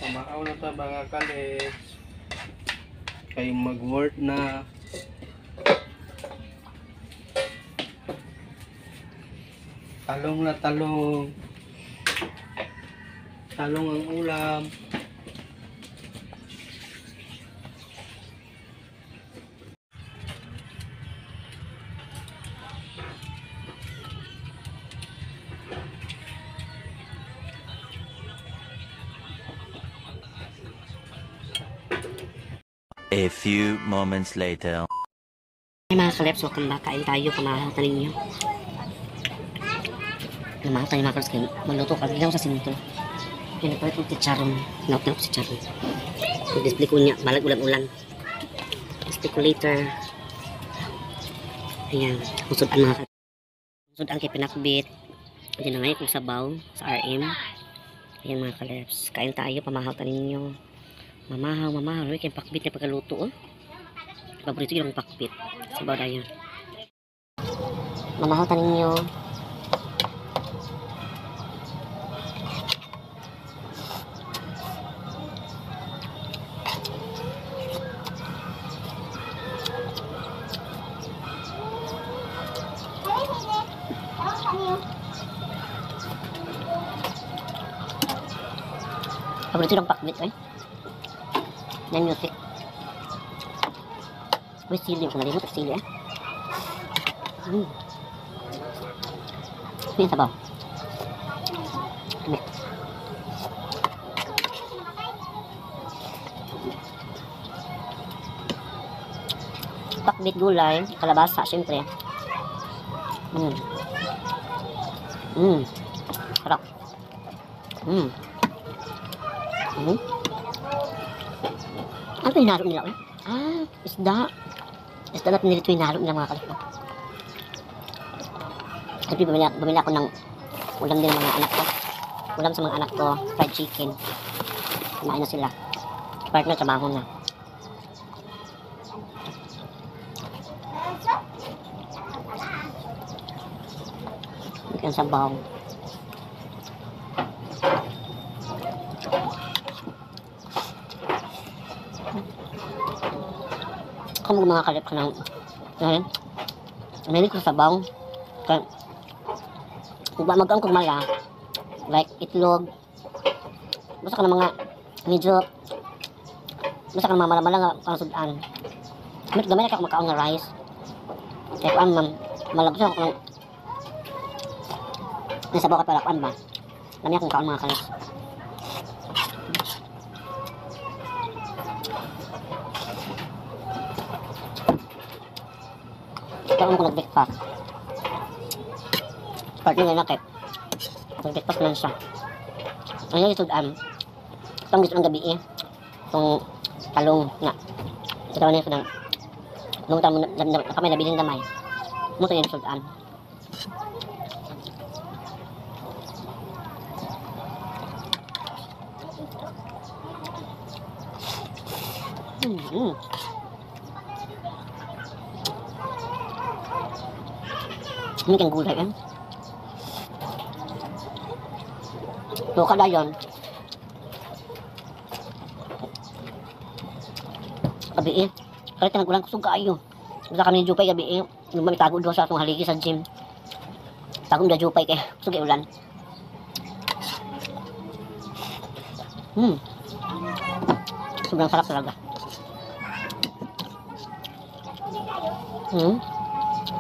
Pamakaw na ta mga kalets. Kayo mag-work na. Talong na talong. Talong ang ulam. A few moments later. Hey mga kaleps, welcome back. Kain tayo, pamahatan ninyo. Namahatan yung mga kaleps kayo. Magluto ka, ginaw sa sinto. Pinapalit ko si Charon. Naut na ko si Charon. Mag-display ko niya, balag ulan-ulan. Display ko later. Ayan, musudan mga kaleps. Musudan kay pinakbit. Ayan na ngayon kung sabaw sa RM. Ayan mga kaleps, kain tayo, pamahatan ninyo. Mamahaw, mamahaw. Kaya pakbit na pagkaluto, oh. Paborito yung pakbit. Sabaw na yun. Mamahaw tanin nyo. Paborito yung pakbit, eh. Yan music. Uy, sili. Kung nalimot ang sili, Yan sabaw. Kami. Pakbit gulay. Kalabasa, syempre. Sarap. Ano yung hinalo nila? Isda. Isda na pinilito yung hinalo nila mga kalito. Siyempre, bumili ako ng ulam din ng mga anak ko. Ulam sa mga anak ko, fried chicken. Kumain na sila. Partner, trabaho na. Yan sabaw. Ako mga kalip ka ng mahilig ko sa sabaw. Kaya kung ba mag-aong kumala like itlog, basta ka ng mga medyo basta ka ng mga malamala nga pangsudan. Gamay na ka makaong na rice. Kaya kung malabos ako ng nasabaw ka para kung ba lami akong kaon mga kalip. Kaya ko nag-breakfast. Partner na nakit. Nag-breakfast lang siya. Ayun yung sudan. Ito ang gusto ng gabi, itong talong nga. Ito na yung sudan. Nung talong na kamay nabiling damay. Muto yung sudan. Ini kan gulay kan. Tuh kada yon. Gabi kahit nagkulang kusog kaayo. Basta kami ni Jupay gabi lumami tago doon sa atong haligi sa gym. Tagong da Jupay kay kusog ulan. Sobrang sarap talaga.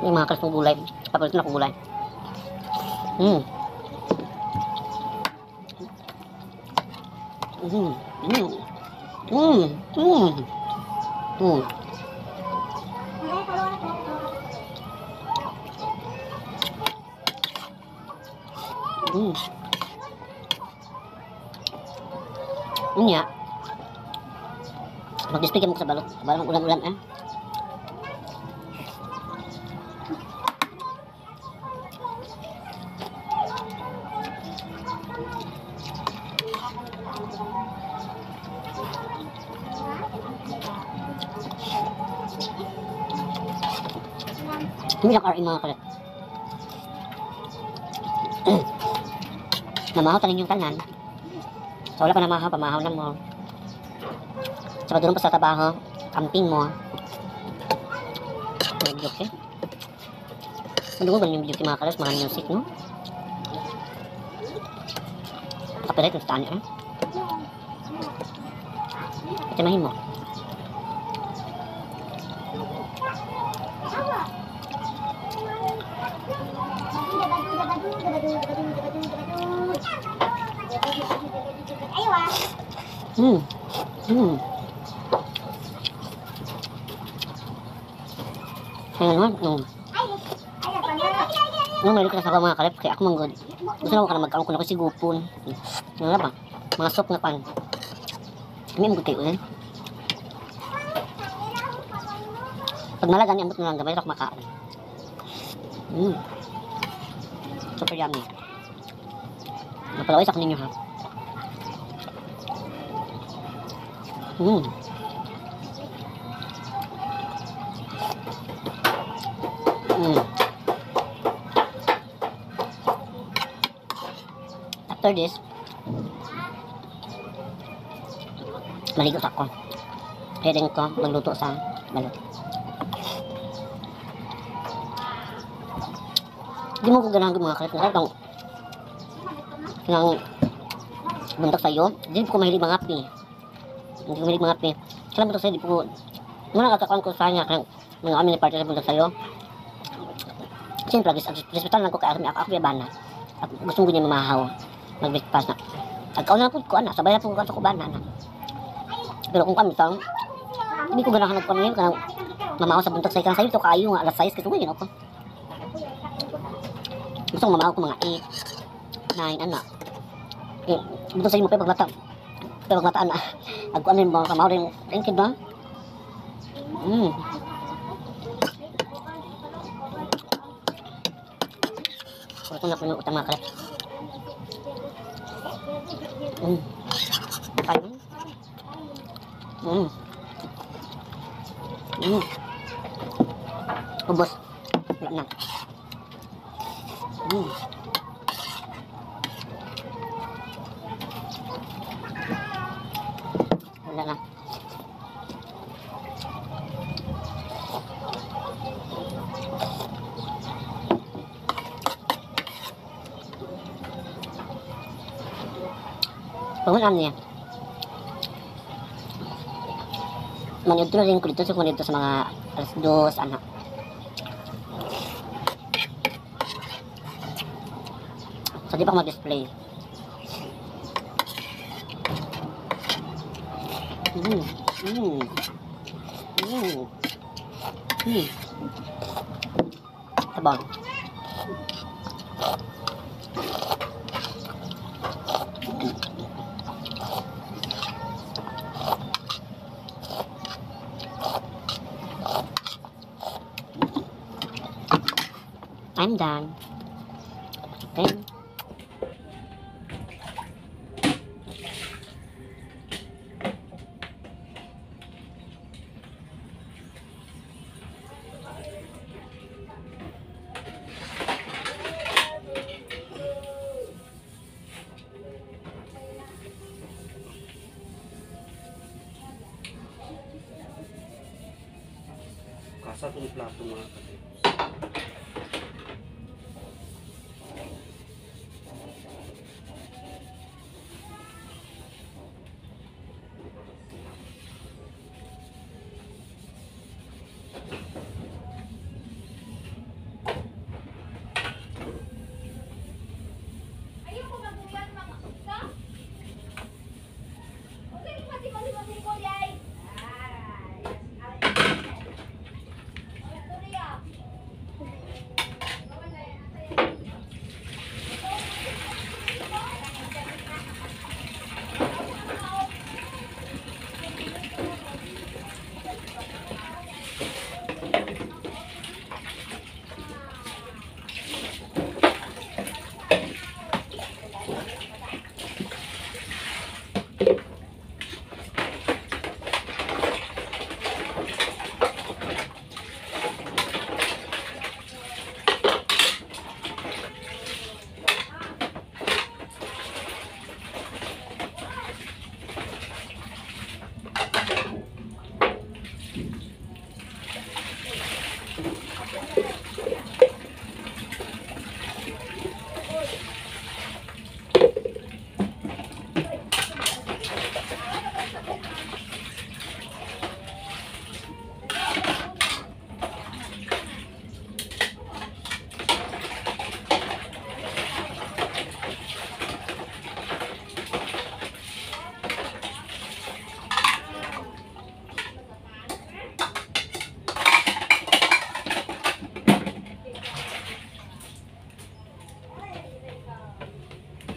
Yung mga kalas ng gulay. Papalit na akong gulay. Unya. Mag-display mo sa balot. Balot ulan-ulan Hindi lang RM mga kalat. Namahaw tanin yung tanan. So wala ka na mahaw, pamahaw na mo. Tsaka doon pa sa trabaho, camping mo. Video okay. Madugo ba yung video mga kalas, mga music no? Copyright ng tanya eh. Itimahin mo. Kaya naman, nung may ka sa mga kalip, kaya ako manggod. Gusto na ko ka na magkaroon ko na ko sigupon. Ano ba? Mga soup na pan. Hindi mo kayo ulit. Pag nalagan niya, ambot na lang gamay, rak makaon. Super yummy. Napalaway sa kaninyo ha. After this, maligo ako. Pwedeng ko magluto sa balot. Hindi mo ko ganahan mga kalit na kung buntak sa'yo. Hindi po ko mahilig mga api. Hindi ko mahilig mga api. Kaya buntak sa'yo, di po ko muna kakakuan ko sa kanya kaya mga amin ni partner sa buntak sa'yo. Siyempre, respetan lang ko kaya ako yabana. At gusto ko niya mamahaw. Mag-breakfast na. Agkaon na po ko, sabay na po ko sa kubana na. Pero kung kami sang, hindi ko ganahan nagkuhan ngayon, kanang mamahaw sa buntak sa'yo. Kanang sa'yo ito kaayo nga, alas 6 kasi ko yun ako. Gusto kong mamahaw ko mga 8, 9, anak. Buntak sa'yo mo pa pagmata. Pagmataan na. Agkuhan na yung mga kamahaw rin. Thank you ba? Kung na puno utang mga kalat. Kain. Ubos. Wala na. Wala na. Pangunan niya. Mangyod na rin ko dito. So kung dito sa mga alas 2, anak. So di pa ako mag-display. Tabang. I'm done. Okay. Kasat yung plato mga kalit.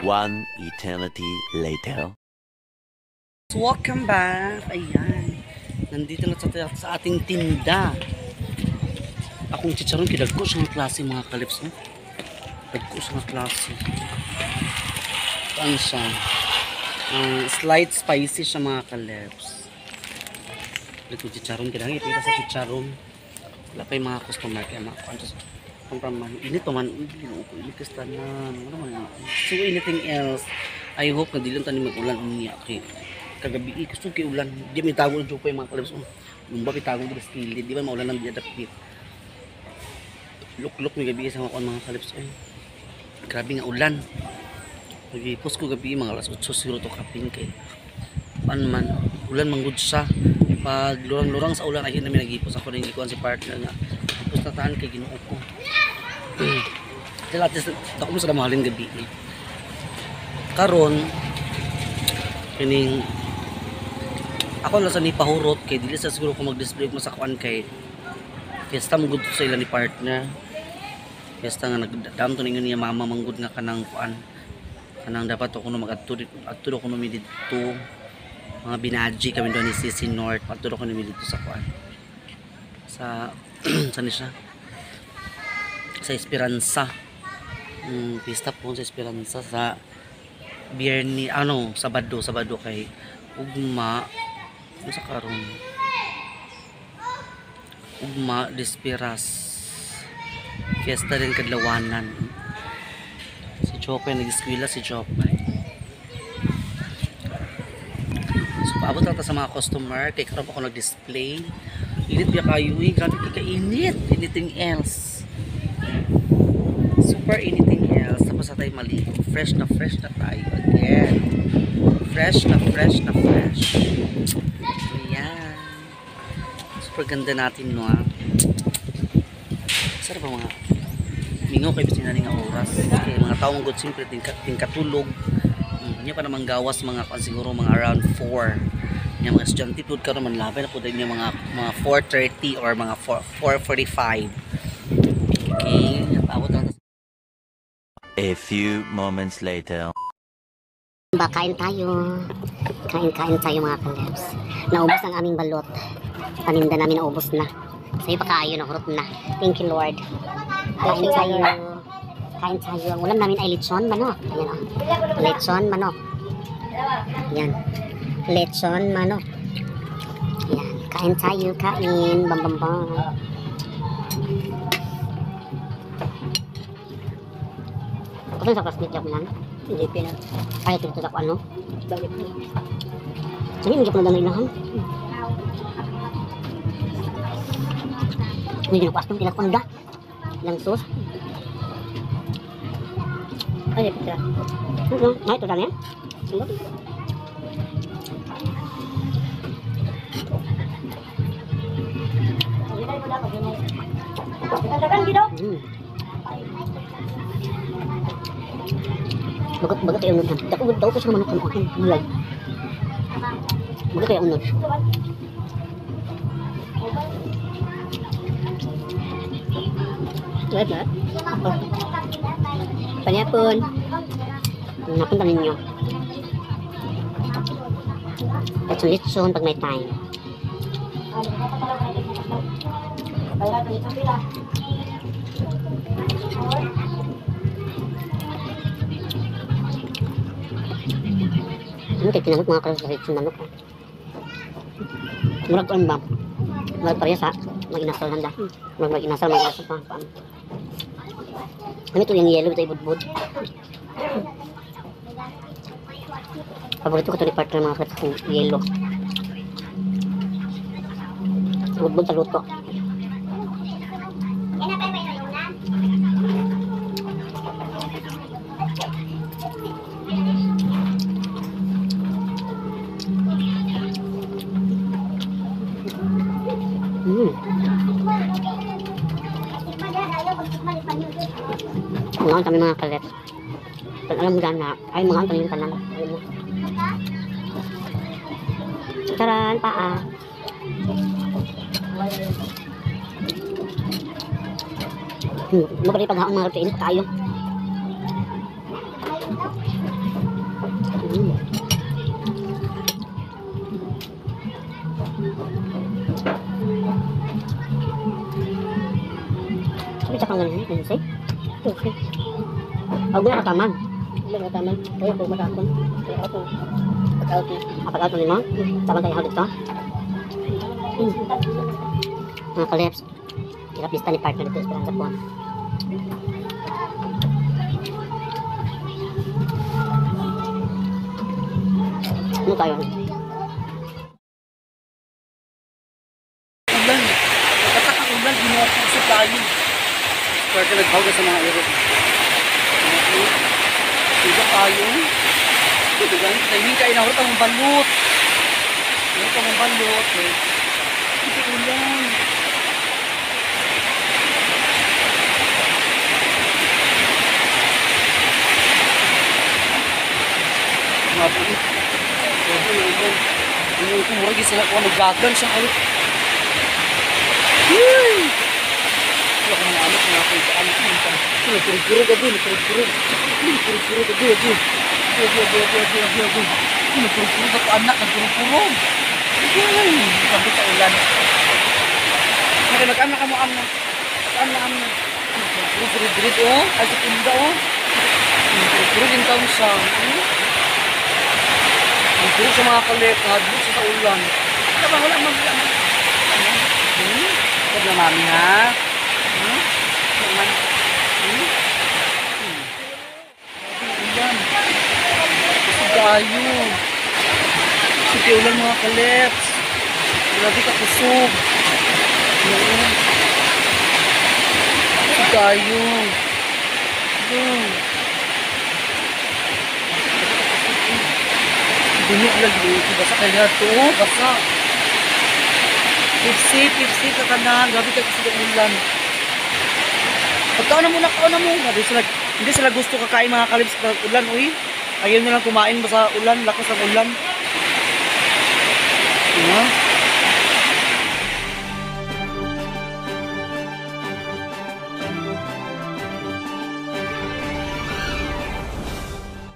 One eternity later. Welcome back. Ayan. Nandito na sa ating tinda. Akong chicharon kidagko sa mga klase mga kalips. No? Dagko sa mga klase. Ano siya? Slight spicy siya mga kalips. Dagko chicharon kidagko. Ipita sa chicharon. Wala pa yung mga customer kaya mga kwantos. Init man. Init ka tanan. So anything else? I hope na dilan tanin mag-ulan umiyak. Okay. Kagabi gusto kay ulan di may tago ng jupay mga kalabs yung bapi tago dito sa kilid di ba maulan ng diadapit luk may gabi sa mga kalabs grabe nga ulan nagipos ko gabi mga alas 8 siguro to kapin kay man ulan manggod siya pag lurang sa ulan ay namin nagipos ako ning ikuan si partner nga ipos na taan kay Ginoo ko dila tis ako mo sa mahalin gabi karon kining ako lang sa nipahurot kay dili sa siguro ko mag-display mo sa kuan kay fiesta mo gud sa ila ni partner fiesta nga nagdam to ningon niya mama manggud nga kanang kuan kanang dapat ako no magadto ko no mi didto mga binaji kami do ni CC North paturo ko mi didto sa kuan sa saan siya sa Esperanza fiesta po sa Esperanza sa Biyernes Sabado kay ugma sa karon ugma Despiras fiesta din kadlawanan si Chopay nag-eskwela si Chopay so paabot lang ta sa mga customer kay karon ako nag-display init biya kayo grabe kay kainit anything else super anything else tapos sa tayo maligo fresh na tayo again fresh ayan super ganda natin no sarap ba mga mingaw kay bisin na nga oras kay mga taong good simple ting katulog niya pa naman gawas mga siguro mga around 4 yung mga estudyante po karon man labi na po din yung mga 4:30 or mga 4:45 okay abot lang. A few moments later. Kain tayo mga kalabs. Naubos ang aming balot. Paninda namin naubos na. Sa'yo pa kayo, nahurot na. Thank you Lord. Kain tayo. Ang ulam namin ay lechon manok. Ayan o. Lechon manok. Ayan. Lechon manok. Ayan. Kain tayo. Bam. Kasi sa klasmit job lang. Hindi pina. Kaya ito sa ano? Sige, hindi ko na lang inahan. Hindi na ko asong pinakunda. Lang sus. Ay, pitra. Ay, ito lang yan. Bagat kayo unod. Daw ko sa manok ng aking mulay. Bagat kayo unod. Lihat na. Panyapon. Napunta ninyo. Litson pag may time. Ano kayo tinanong mga kalas sa litson manok? Murag ko ba? Murag parehas ha? Mag-inasal handa. Mag-inasal pa. Ano ito yung yellow, ito yung budbud. Paborito ko ito ni partner mga kalas yung yellow. Budbud sa luto. Mga kami mga kalet. Pag alam mo dyan na, ay mga kami yung tanan. Taran, paa. Mabali paghaong mga rutiin pa tayo. Sabi sa kang ganun, say? Okay. Ako na kataman. Ako na kataman. Kaya ako matakon. Kaya ako pag-out mo. Taman tayo hawag ito. Mga kalips. Hirap lista ni partner dito. Esperanza po. Ano tayo? Ulan. Katak ang ulan, ginawa ko sa tayo. Kaya ka nagbawa sa mga ero. Iba tayo. Ito ganit, timing kayo na hurot ang balot. Hurot ang balot. Ito ulan. Mabulit. Mabulit. Yung kumuragi sila kung nagagan siya ulit. Yay! Wala ka mga anak na ako yung anak mo. Puro-puro ka din, puro-puro. Puro-puro ka din, din. Puro-puro ka anak, puro-puro. Yay! Sabi sa ulan. Mag-anak ka mo, anak. Mag-anak. Puro-puro-puro, oh. Ay, sa tinda, oh. Puro-puro din taon siya. Puro sa mga kalit, nagduk sa ulan. Wala mag-anak. Huwag na mami ha. Naman. Ulan. Kasi tayo. Sige ulan mga kalips. Grabe ka kusog. Kasi tayo. Bunyi lagi. Basa kaya ito. Basa. Pipsi ka kanan. Grabe ka kasi ng ulan. Pagkaon na muna. Hindi sila gusto kakain mga kalips sa ulan. Uy, ayaw nilang kumain basta ulan. Lakas ang ulan. Diba?